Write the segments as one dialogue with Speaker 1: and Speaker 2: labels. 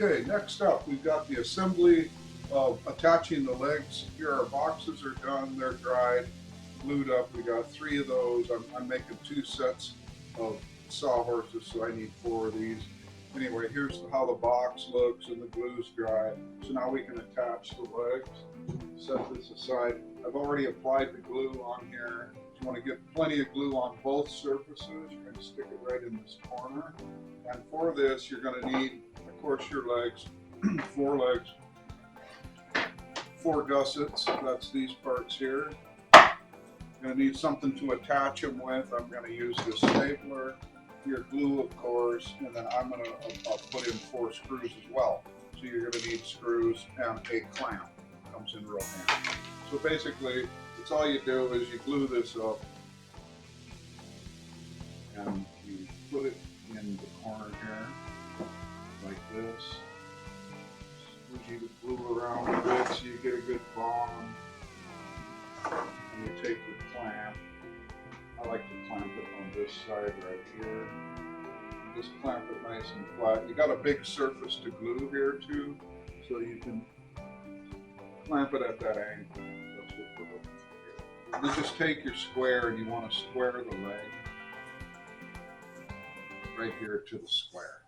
Speaker 1: Okay, next up we've got the assembly of attaching the legs. Here our boxes are done, they're dried, glued up. We got 3 of those. I'm making 2 sets of Sawhorses, so I need 4 of these. Anyway, here's how the box looks and the glue's dry. So now we can attach the legs. Set this aside. I've already applied the glue on here. You want to get plenty of glue on both surfaces. You're going to stick it right in this corner. And for this, you're going to need, of course, your legs, 4 legs, 4 gussets. That's these parts here. You're going to need something to attach them with. I'm going to use this stapler, your glue, of course, and then I'm going to put in 4 screws as well. So you're going to need screws and a clamp. Comes in real handy. So basically, it's all you do is you glue this up and you put it in the corner here, like this. Squeegee the glue around a bit so you get a good bond. And you take your clamp. I like to clamp it on this side right here. Just clamp it nice and flat. You got a big surface to glue here too, so you can clamp it at that angle. That's what we're looking for here. You just take your square and you want to square the leg right here to the square,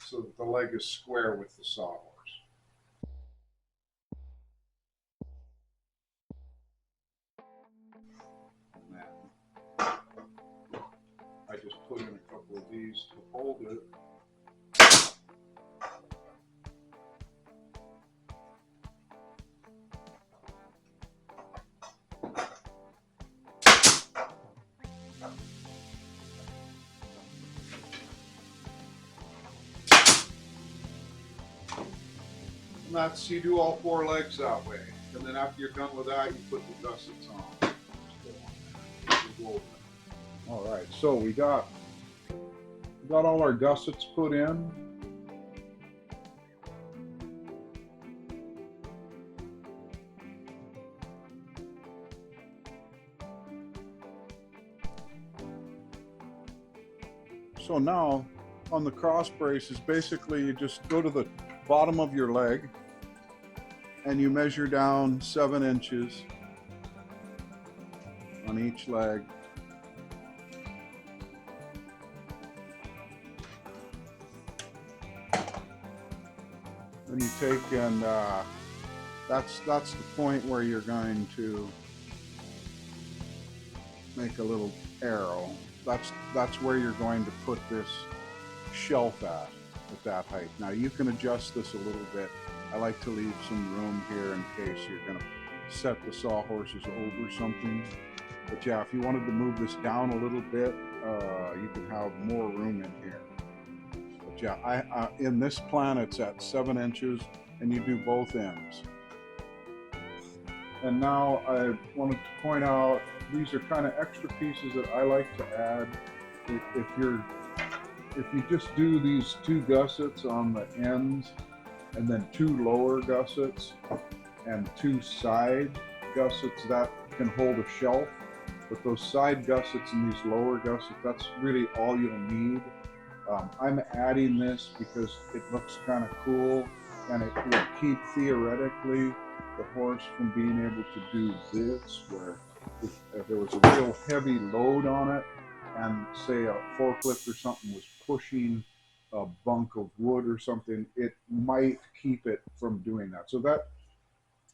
Speaker 1: so that the leg is square with the Sawhorse. Now, I just put in a couple of these to hold it. And that's, you do all 4 legs that way. And then after you're done with that, you put the gussets on. All right, so we got all our gussets put in. So now on the cross braces, basically you just go to the bottom of your leg and you measure down 7 inches on each leg. Then you take and that's the point where you're going to make a little arrow. That's where you're going to put this shelf at that height. Now you can adjust this a little bit. I like to leave some room here in case you're going to set the Sawhorses over something. But yeah, if you wanted to move this down a little bit, you can have more room in here. But yeah, in this plan it's at 7 inches and you do both ends. And now I wanted to point out, these are kind of extra pieces that I like to add. If you just do these 2 gussets on the ends and then 2 lower gussets and 2 side gussets, that can hold a shelf. But those side gussets and these lower gussets, that's really all you'll need. I'm adding this because it looks kind of cool, and it will keep, theoretically, the horse from being able to do this, where if there was a real heavy load on it, and say a forklift or something was pushing a bunk of wood or something, it might keep it from doing that. So that,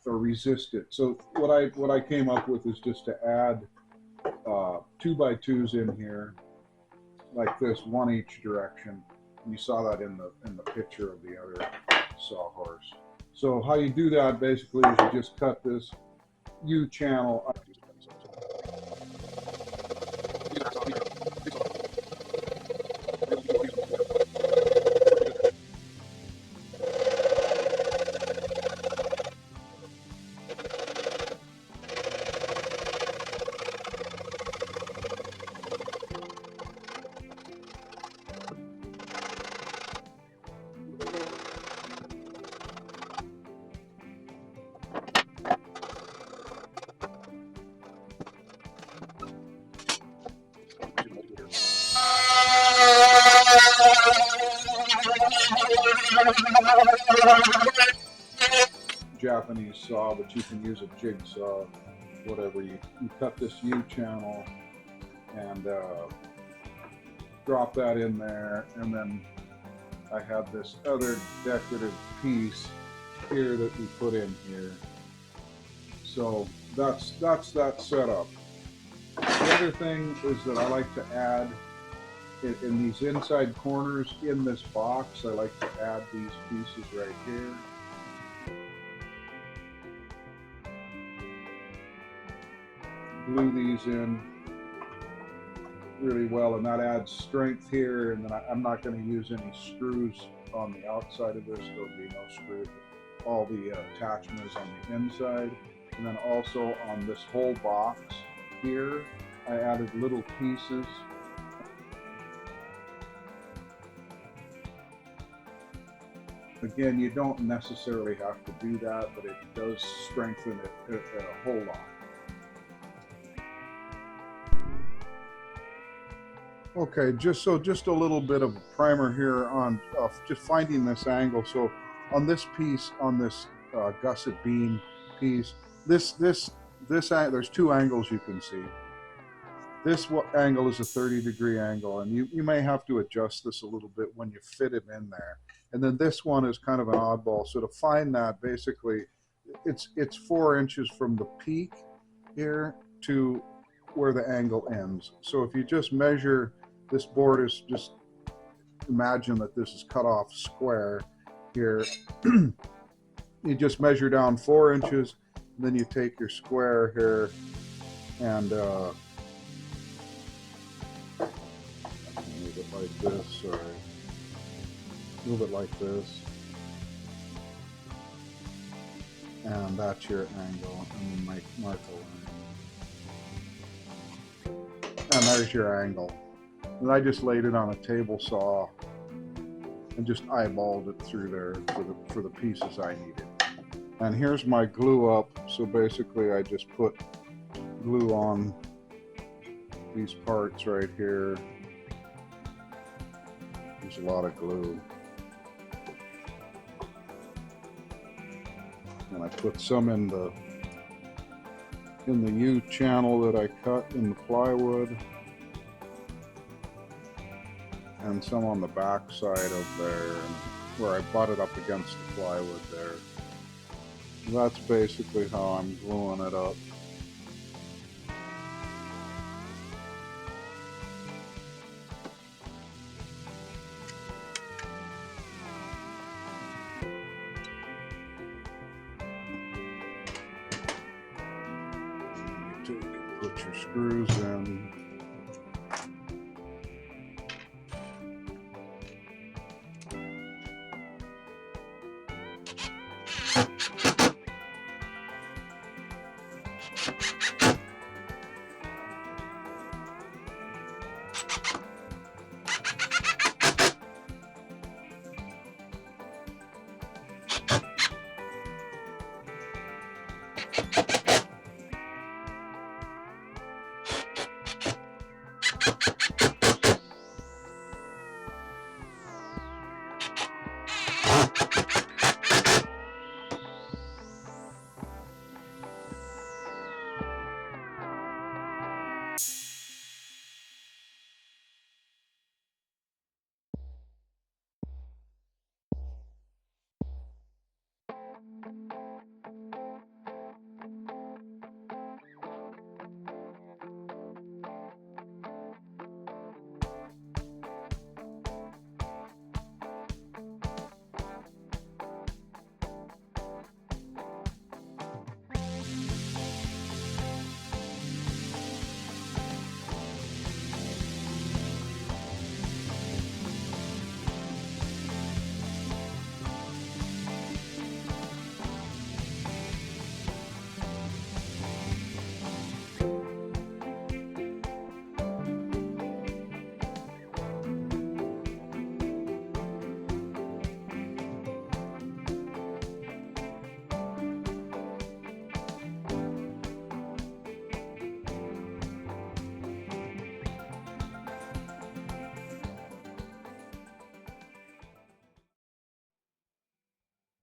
Speaker 1: or resist it. So what I came up with is just to add 2x2s in here, like this, 1 each direction. And you saw that in the picture of the other Sawhorse. So how you do that basically is you just cut this U channel. Japanese saw, but you can use a jigsaw, whatever. You cut this U channel and drop that in there, and then I have this other decorative piece here that we put in here. So that's that setup. The other thing is that I like to add in these inside corners in this box, I like to add these pieces right here. Glue these in really well, and that adds strength here. And then I'm not going to use any screws on the outside of this. There'll be no screws. All the attachment is on the inside. And then also on this whole box here, I added little pieces. Again, you don't necessarily have to do that, but it does strengthen it a whole lot. Okay, just a little bit of a primer here on just finding this angle. So on this piece, on this gusset beam piece, there's two angles you can see. This angle is a 30-degree angle, and you may have to adjust this a little bit when you fit it in there. And then this one is kind of an oddball. So to find that, basically, it's 4 inches from the peak here to where the angle ends. So if you just measure, this board is just, imagine that this is cut off square here. You just measure down 4 inches, and then you take your square here and move it like this, sorry. Move it like this. And that's your angle, and then mark a line. And there's your angle. And I just laid it on a table saw and just eyeballed it through there for the pieces I needed. And here's my glue up. So basically I just put glue on these parts right here. There's a lot of glue. And I put some in the U channel that I cut in the plywood, and some on the back side of there, where I butt it up against the plywood there. That's basically how I'm gluing it up. Put your screws in.